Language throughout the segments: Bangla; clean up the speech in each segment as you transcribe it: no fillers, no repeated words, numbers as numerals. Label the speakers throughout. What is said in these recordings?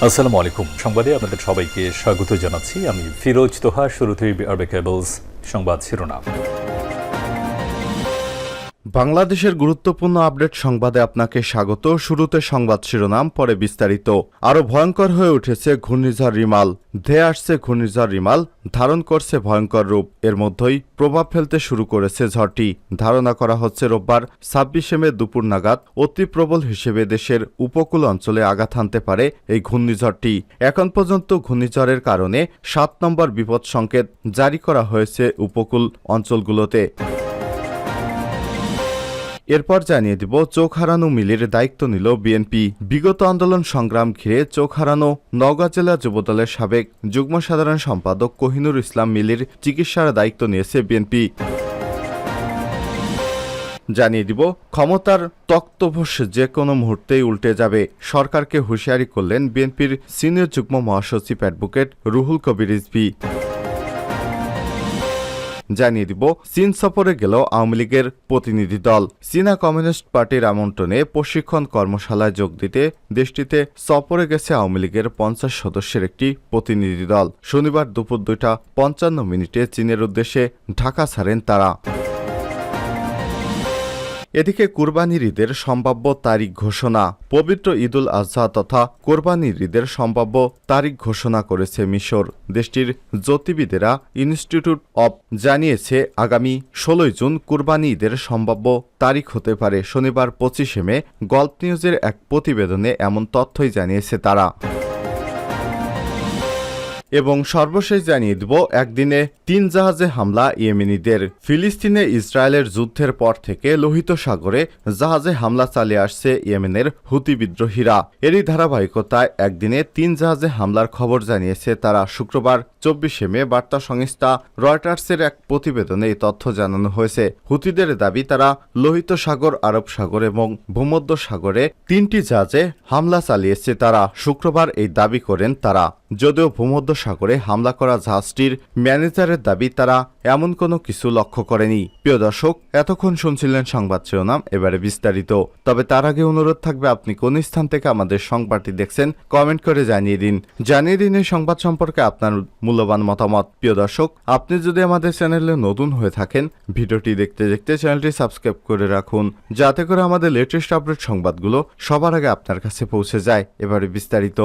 Speaker 1: আসসালামু আলাইকুম। সংবাদে আপনাদের সবাইকে স্বাগত জানাচ্ছি। আমি ফিরোজ তোহা। শুরুতেই আরবে কেবলস সংবাদ শিরোনাম।
Speaker 2: বাংলাদেশের গুরুত্বপূর্ণ আপডেট সংবাদে আপনাকে স্বাগত। শুরুতে সংবাদ শিরোনাম, পরে বিস্তারিত। আরও ভয়ঙ্কর হয়ে উঠেছে ঘূর্ণিঝড় রিমাল। ধেয়ে আসছে ঘূর্ণিঝড় রিমাল, ধারণ করছে ভয়ঙ্কর রূপ। এর মধ্যেই প্রভাব ফেলতে শুরু করেছে ঝড়টি। ধারণা করা হচ্ছে রোববার 26 মে দুপুর নাগাদ অতি প্রবল হিসেবে দেশের উপকূল অঞ্চলে আঘাত হানতে পারে এই ঘূর্ণিঝড়টি। এখন পর্যন্ত ঘূর্ণিঝড়ের কারণে 7 নম্বর বিপদ সংকেত জারি করা হয়েছে উপকূল অঞ্চলগুলোতে। এরপর জানিয়ে দিব, চোখ হারানো মিলের দায়িত্ব নিল বিএনপি। বিগত আন্দোলন সংগ্রাম ঘিরে চোখ হারানো নওগাঁ জেলা যুবদলের সাবেক যুগ্ম সাধারণ সম্পাদক কোহিনুর ইসলাম মিলের চিকিৎসার দায়িত্ব নিয়েছে বিএনপি। জানিয়ে দিব, ক্ষমতার তক্তপোষ যে কোনো মুহূর্তেই উল্টে যাবে, সরকারকে হুঁশিয়ারি করলেন বিএনপির সিনিয়র যুগ্ম মহাসচিব অ্যাডভোকেট রুহুল কবির রিজভী। জানিয়ে দিব, চীন সফরে গেল আওয়ামী লীগের প্রতিনিধি দল। চীনা কমিউনিস্ট পার্টির আমন্ত্রণে প্রশিক্ষণ কর্মশালায় যোগ দিতে দেশটিতে সফরে গেছে আওয়ামী লীগের 50 সদস্যের একটি প্রতিনিধি দল। শনিবার দুপুর 2:55 চীনের উদ্দেশ্যে ঢাকা ছাড়েন তারা। এদিকে কুরবানির ঈদের সম্ভাব্য তারিখ ঘোষণা। পবিত্র ঈদুল আজহা তথা কোরবানির ঈদের সম্ভাব্য তারিখ ঘোষণা করেছে মিশর। দেশটির জ্যোতির্বিদেরা ইনস্টিটিউট অব জানিয়েছে, আগামী 16 জুন কুরবানি ঈদের সম্ভাব্য তারিখ হতে পারে। শনিবার 25 মে গল্ফ নিউজের এক প্রতিবেদনে এমন তথ্যই জানিয়েছে তারা। এবং সর্বশেষ জানিয়ে দিব, একদিনে 3 জাহাজে হামলা ইয়েমেনিদের। ফিলিস্তিনে ইসরায়েলের যুদ্ধের পর থেকে লোহিত সাগরে জাহাজে হামলা চালিয়ে আসছে ইয়েমেনের হুতি বিদ্রোহীরা। এরই ধারাবাহিকতায় একদিনে 3 জাহাজে হামলার খবর জানিয়েছে তারা। শুক্রবার 24 মে বার্তা সংস্থা রয়টার্সের এক প্রতিবেদনে এই তথ্য জানানো হয়েছে। হুতিদের দাবি, তারা লোহিত সাগর, আরব সাগর এবং ভূমধ্য সাগরে 3টি জাহাজে হামলা চালিয়েছে তারা। শুক্রবার এই দাবি করেন তারা। যদিও ভূমধ্য সাগরে হামলা করা জাহাজটির ম্যানেজারের দাবি, তারা এমন কোনো কিছু লক্ষ্য করেনি। প্রিয় দর্শক, এতক্ষণ শুনছিলেন সংবাদ শিরোনাম, এবারে বিস্তারিত। তবে তার আগে অনুরোধ থাকবে, আপনি কোন স্থান থেকে আমাদের সংবাদটি দেখছেন কমেন্ট করে জানিয়ে দিন এই সংবাদ সম্পর্কে আপনার মূল্যবান মতামত। প্রিয় দর্শক, আপনি যদি আমাদের চ্যানেলে নতুন হয়ে থাকেন, ভিডিওটি দেখতে দেখতে চ্যানেলটি সাবস্ক্রাইব করে রাখুন, যাতে করে আমাদের লেটেস্ট আপডেট সংবাদগুলো সবার আগে আপনার কাছে পৌঁছে যায়। এবারে বিস্তারিত।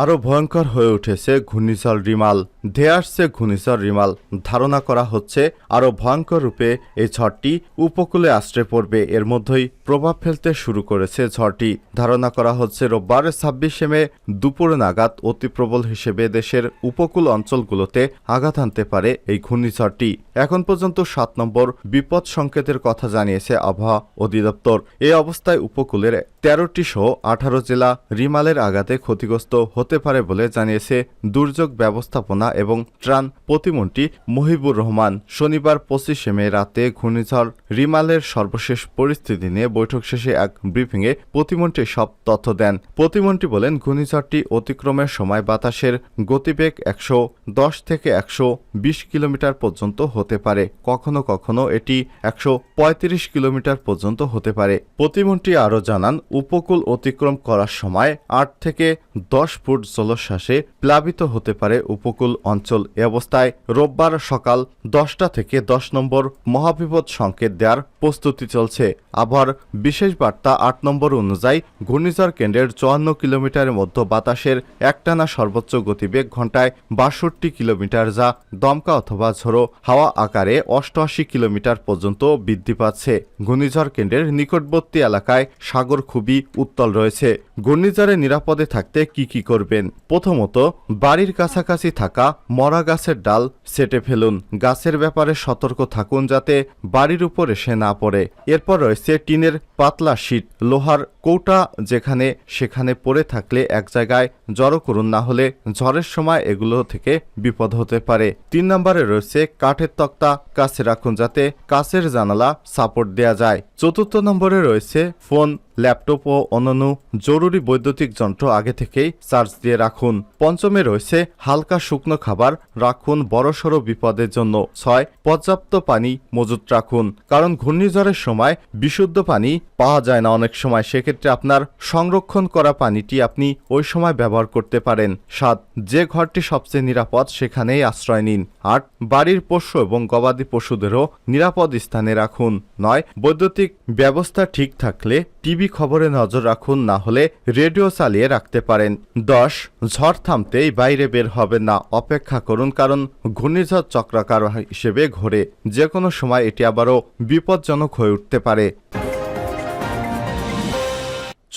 Speaker 2: আরও ভয়ঙ্কর হয়ে উঠেছে ঘূর্ণিঝড় রিমাল। ধেয়ে আসছে ঘূর্ণিঝড় রিমাল। ধারণা করা হচ্ছে আরও ভয়ঙ্কর রূপে এই ঝড়টি উপকূলে আশ্রয় পড়বে। এর মধ্যেই প্রভাব ফেলতে শুরু করেছে ঝড়টি। ধারণা করা হচ্ছে রোববার 26 মে দুপুর নাগাদ অতি প্রবল হিসেবে দেশের উপকূল অঞ্চলগুলোতে আঘাত হানতে পারে এই ঘূর্ণিঝড়টি। এখন পর্যন্ত 7 নম্বর বিপদ সংকেতের কথা জানিয়েছে আবহাওয়া অধিদপ্তর। এই অবস্থায় উপকূলের 13টি সহ 18 জেলা রিমালের আঘাতে ক্ষতিগ্রস্ত হতে পারে বলে জানিয়েছে দুর্যোগ ব্যবস্থাপনা এবং ত্রাণ প্রতিমন্ত্রী মহিবুর রহমান। শনিবার 25 মে রাতে ঘূর্ণিঝড় রিমালের সর্বশেষ পরিস্থিতি নিয়ে বৈঠক শেষে এক ব্রিফিংয়ে প্রতিমন্ত্রী সব তথ্য দেন। প্রতিমন্ত্রী বলেন, ঘূর্ণিঝড়টি অতিক্রমের সময় বাতাসের গতিবেগ 110 থেকে 120 কিলোমিটার পর্যন্ত হতে পারে। কখনো কখনো এটি 135 কিলোমিটার পর্যন্ত হতে পারে। প্রতিমন্ত্রী আরও জানান, উপকূল অতিক্রম করার সময় 8 থেকে 10 ফুট জলোচ্ছ্বাসে প্লাবিত হতে পারে উপকূল অঞ্চল। এ অবস্থায় রোববার সকাল 10টা থেকে 10 নম্বর মহাবিপদ সংকেত দেওয়ার প্রস্তুতি চলছে। আবহাওয়ার বিশেষ বার্তা 8 নম্বর অনুযায়ী ঘূর্ণিঝড় কেন্দ্রের 54 কিলোমিটারের মধ্যে বাতাসের একটানা সর্বোচ্চ গতিবেগ ঘন্টায় 62 কিলোমিটার, যা দমকা অথবা ঝোড়ো হাওয়া আকারে 88 কিলোমিটার পর্যন্ত বৃদ্ধি পাচ্ছে। ঘূর্ণিঝড় কেন্দ্রের নিকটবর্তী এলাকায় সাগর খুবই উত্তাল রয়েছে। ঘূর্ণিঝড়ে নিরাপদে থাকতে কি করবেন? প্রথমত, বাড়ির কাছাকাছি থাকা মরা গাছের ডাল ছেঁটে ফেলুন। গাছের ব্যাপারে সতর্ক থাকুন যাতে বাড়ির উপর এসে না পড়ে। এরপর রয়েছে টিনের পাতলা শীট, লোহার কৌটা যেখানে সেখানে পড়ে থাকলে এক জায়গায় জড়ো করুন, না হলে ঝড়ের সময় এগুলো থেকে বিপদ হতে পারে। 3 নম্বরে রয়েছে কাঠের তক্তা কাছে রাখুন যাতে কাছের জানালা সাপোর্ট দেয়া যায়। 4র্থ নম্বরে রয়েছে ফোন ল্যাপটপ ও অন্যান্য জরুরি বৈদ্যুতিক যন্ত্র আগে থেকেই চার্জ দিয়ে রাখুন। পঞ্চমে রয়েছে হালকা শুকনো খাবার রাখুন বড়সড় বিপদের জন্য। 6 পর্যাপ্ত পানি মজুত রাখুন, কারণ ঘূর্ণিঝড়ের সময় বিশুদ্ধ পানি পাওয়া যায় না অনেক সময়, সেক্ষেত্রে আপনার সংরক্ষণ করা পানিটি আপনি ওই সময় ব্যবহার করতে পারেন। 7 যে ঘরটি সবচেয়ে নিরাপদ সেখানেই আশ্রয় নিন। 8 বাড়ির পোষ্য এবং গবাদি পশুদেরও নিরাপদ স্থানে রাখুন। 9 বৈদ্যুতিক ব্যবস্থা ঠিক থাকলে টিভি খবরে নজর রাখুন, না হলে রেডিও চালিয়ে রাখতে পারেন। 10 ঝড় থামতেই বাইরে বের হবেন না, অপেক্ষা করুন, কারণ ঘূর্ণিঝড় চক্রাকার হিসেবে ঘোরে, যে কোনো সময় এটি আবারও বিপজ্জনক হয়ে উঠতে পারে।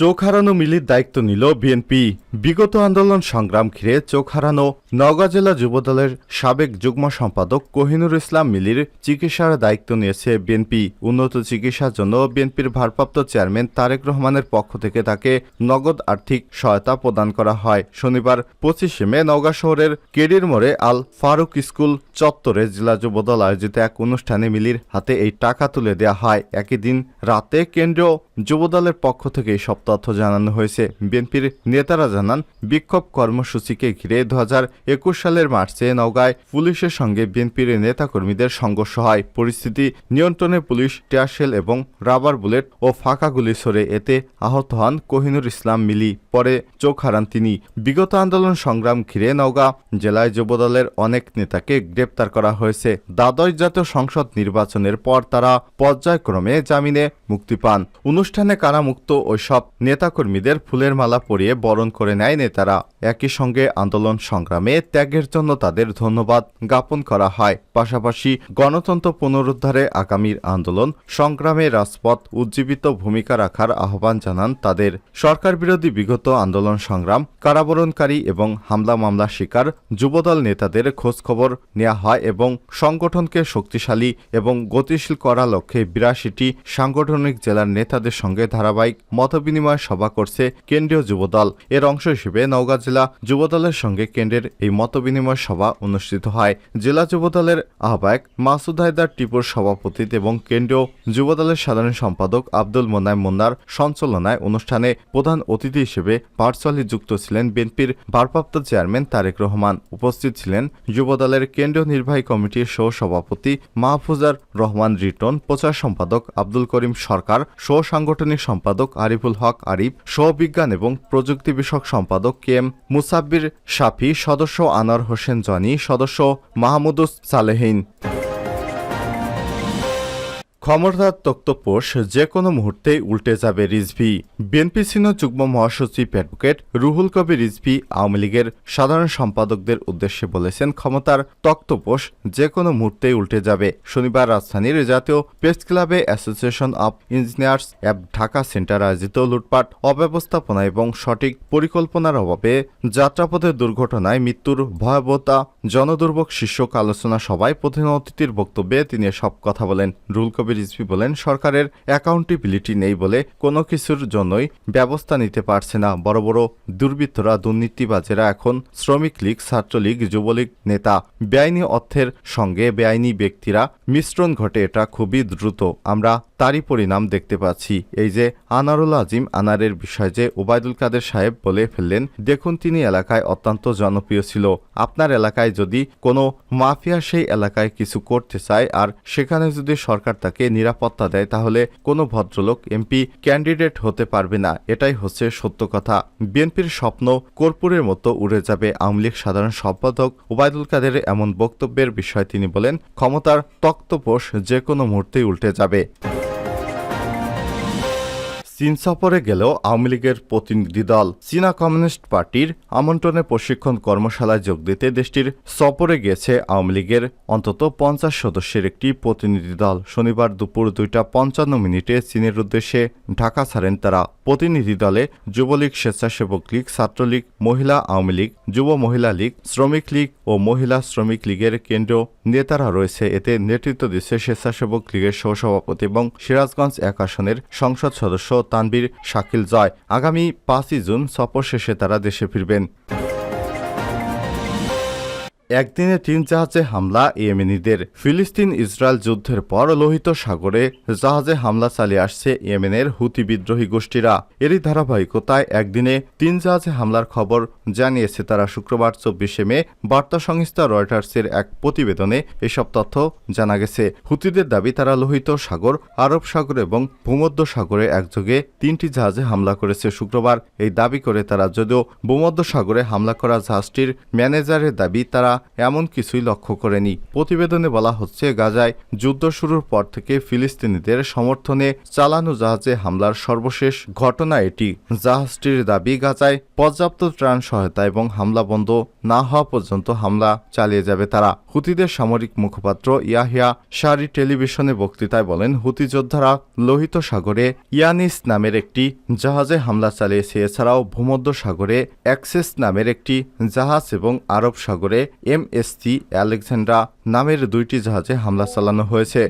Speaker 2: চোখ হারানো মিলির দায়িত্ব নিল বিএনপি। বিগত আন্দোলন সংগ্রাম ঘিরে চোখ হারানো নওগাঁ জেলা যুবদলের সাবেক যুগ্ম সম্পাদক কোহিনুর ইসলাম মিলির চিকিৎসার দায়িত্ব নিয়েছে বিএনপি। উন্নত চিকিৎসার জন্য বিএনপির ভারপ্রাপ্ত চেয়ারম্যান তারেক রহমানের পক্ষ থেকে তাকে নগদ আর্থিক সহায়তা প্রদান করা হয়। শনিবার 25 মে নওগাঁ শহরের কেডির মোড়ে আল ফারুক স্কুল চত্বরে জেলা যুবদল আয়োজিত এক অনুষ্ঠানে মিলির হাতে এই টাকা তুলে দেওয়া হয়। একই দিন রাতে কেন্দ্রীয় যুবদলের পক্ষ থেকে সব তথ্য জানানো হয়েছে। বিএনপির নেতারা জানান, বিক্ষোভ কর্মসূচিকে ঘিরে 2021 সালের মার্চে নওগাঁয় পুলিশের সঙ্গে বিএনপির নেতাকর্মীদের সংঘর্ষ হয়। পরিস্থিতি নিয়ন্ত্রণে পুলিশ টিয়ারশেল এবং রাবার বুলেট ও ফাঁকা গুলি ছোড়ে, এতে আহত হন কোহিনুর ইসলাম মিলি। পরে চোখ হারান তিনি। বিগত আন্দোলন সংগ্রাম ঘিরে নওগাঁ জেলায় যুবদলের অনেক নেতাকে গ্রেপ্তার করা হয়েছে। দ্বাদশ জাতীয় সংসদ নির্বাচনের পর তারা পর্যায়ক্রমে জামিনে মুক্তি পান। অনুষ্ঠানে কারামুক্ত ওইসব নেতাকর্মীদের ফুলের মালা পরিয়ে বরণ করে নেয় নেতারা। একই সঙ্গে আন্দোলন সংগ্রামে ত্যাগের জন্য তাদের ধন্যবাদ জ্ঞাপন করা হয়। পাশাপাশি গণতন্ত্র পুনরুদ্ধারে আগামীর আন্দোলন সংগ্রামে রাজপথ উজ্জীবিত ভূমিকা রাখার আহ্বান জানান তাদের। সরকার বিরোধী বিগত আন্দোলন সংগ্রাম, কারাবরণকারী এবং হামলা মামলা শিকার যুবদল নেতাদের খোঁজখবর নেওয়া হয় এবং সংগঠনকে শক্তিশালী এবং গতিশীল করার লক্ষ্যে 82টি সাংগঠনিক জেলার নেতাদের সঙ্গে ধারাবাহিক মতবিনিময় সভা করছে কেন্দ্রীয় যুবদল। এর অংশ হিসেবে নওগাঁ জেলা যুবদলের সঙ্গে কেন্দ্রের এই মতবিনিময় সভা অনুষ্ঠিত হয়। জেলা যুবদলের আহ্বায়ক মাসুদ হায়দার টিপুর সভাপতিত্বে এবং কেন্দ্রীয় যুবদলের সাধারণ সম্পাদক আব্দুল মোনায়েম মুন্নার সঞ্চালনায় অনুষ্ঠানে প্রধান অতিথি হিসেবে ভার্চুয়ালি যুক্ত ছিলেন বিএনপির ভারপ্রাপ্ত চেয়ারম্যান তারেক রহমান। উপস্থিত ছিলেন যুবদলের কেন্দ্রীয় নির্বাহী কমিটির সহ সভাপতি মাহফুজার রহমান রিটন, প্রচার সম্পাদক আব্দুল করিম সরকার, সহ সাংগঠনিক সম্পাদক আরিফুল হক আরিফ, সহ বিজ্ঞান এবং প্রযুক্তি বিষয়ক সম্পাদক কে এম মুসাব্বির শাফি, সদস্য আনোয়ার হোসেন জনি, সদস্য মাহমুদুস সালেহীন। ক্ষমতার তক্তপোষ যে কোনো মুহূর্তেই উল্টে যাবে রিজভী। বিএনপি সিনিয়র যুগ্ম মহাসচিব অ্যাডভোকেট রুহুল কবির রিজভী আওয়ামী লীগের সাধারণ সম্পাদকদের উদ্দেশ্যে বলেছেন, ক্ষমতার তক্তপোষ যে কোনো মুহূর্তেই উল্টে যাবে। শনিবার রাজধানীর জাতীয় প্রেস ক্লাবে অ্যাসোসিয়েশন অব ইঞ্জিনিয়ার্স অ্যাব ঢাকা সেন্টার আয়োজিত লুটপাট, অব্যবস্থাপনা এবং সঠিক পরিকল্পনার অভাবে যাত্রাপথে দুর্ঘটনায় মৃত্যুর ভয়াবহতা জনদুর্ভোগ শীর্ষক আলোচনা সভায় প্রধান অতিথির বক্তব্যে তিনি সব কথা বলেন। রুহুল কবির রিজভী বলেন, সরকারের অ্যাকাউন্টেবিলিটি নেই বলে কোনো কিছুর জন্যই ব্যবস্থা নিতে পারছে না। বড় বড় দুর্বৃত্তরা, দুর্নীতিবাজেরা এখন শ্রমিক লীগ, ছাত্রলীগ, যুবলীগ নেতা, বেআইনি অর্থের সঙ্গে বেআইনি ব্যক্তিরা মিশ্রণ ঘটে, এটা খুবই দ্রুত। আমরা তারই পরিণাম দেখতে পাচ্ছি। এই যে আনারুল আজিম আনারের বিষয় যে ওবায়দুল কাদের সাহেব বলে ফেললেন, দেখুন তিনি এলাকায় অত্যন্ত জনপ্রিয় ছিল। আপনার এলাকায় যদি কোনো মাফিয়া সেই এলাকায় কিছু করতে চায় আর সেখানে যদি সরকার তাকে নিরাপত্তা দেয়, তাহলে কোনো ভদ্রলোক এমপি ক্যান্ডিডেট হতে পারবে না। এটাই হচ্ছে সত্য কথা। বিএনপির স্বপ্ন কর্পূরের মতো উড়ে যাবে। আওয়ামী লীগ সাধারণ সম্পাদক ওবায়দুল কাদের এমন বক্তব্যের বিষয়ে তিনি বলেন, ক্ষমতার তক্তপোষ যে কোনো মুহূর্তেই উল্টে যাবে। চীন সফরে গেলেও আওয়ামী লীগের প্রতিনিধি দল। চীনা কমিউনিস্ট পার্টির আমন্ত্রণে প্রশিক্ষণ কর্মশালায় যোগ দিতে দেশটির সফরে গিয়েছে আওয়ামী লীগের অন্তত 50 সদস্যের একটি প্রতিনিধি দল। শনিবার দুপুর 2:55 চীনের উদ্দেশ্যে ঢাকা ছাড়েন তারা। প্রতিনিধি দলে যুবলীগ, স্বেচ্ছাসেবক লীগ, ছাত্রলীগ, মহিলা আওয়ামী লীগ, যুব মহিলা লীগ, শ্রমিক লীগ ও মহিলা শ্রমিক লীগের কেন্দ্রীয় নেতারা রয়েছে। এতে নেতৃত্ব দিচ্ছে স্বেচ্ছাসেবক লীগের সহসভাপতি এবং সিরাজগঞ্জ 1 আসনের সংসদ সদস্য তানবীর শাকিল জয়। আগামী 5 জুন সফর শেষে তারা দেশে ফিরবেন। একদিনে 3 জাহাজে হামলা ইয়েমেনিদের। ফিলিস্তিন ইসরায়েল যুদ্ধের পর লোহিত সাগরে জাহাজে হামলা চালিয়ে আসছে ইয়েমেনের হুতি বিদ্রোহী গোষ্ঠীরা। এরই ধারাবাহিকতায় একদিনে 3 জাহাজে হামলার খবর জানিয়েছে তারা। শুক্রবার 24 মে বার্তা সংস্থা রয়টার্সের এক প্রতিবেদনে এসব তথ্য জানা গেছে। হুতিদের দাবি তারা লোহিত সাগর, আরব সাগর এবং ভূমধ্য সাগরে একযোগে 3টি জাহাজে হামলা করেছে। শুক্রবার এই দাবি করে তারা, যদিও ভূমধ্য সাগরে হামলা করা জাহাজটির ম্যানেজারের দাবি তারা এমন কিছুই লক্ষ্য করেনি। প্রতিবেদনে বলা হচ্ছে, গাজায় যুদ্ধ শুরুর পর থেকে ফিলিস্তিনিদের সমর্থনে চালানো জাহাজে হামলার সর্বশেষ ঘটনা এটি। জাহাজটির দাবি, গাজায় পর্যাপ্ত ত্রাণ সহায়তা এবং হামলা বন্ধ না হওয়া পর্যন্ত হামলা চালিয়ে যাবে তারা। হুতিদের সামরিক মুখপাত্র ইয়াহিয়া শারি টেলিভিশনে বক্তৃতায় বলেন, হুতি যোদ্ধারা লোহিত সাগরে ইয়ানিস নামের একটি জাহাজে হামলা চালিয়েছে। এছাড়াও ভূমধ্য সাগরে অ্যাক্সেস নামের একটি জাহাজ এবং আরব সাগরে MSC আলেকজান্ড্রা নামের 2টি জাহাজে হামলা চালানো হয়েছে।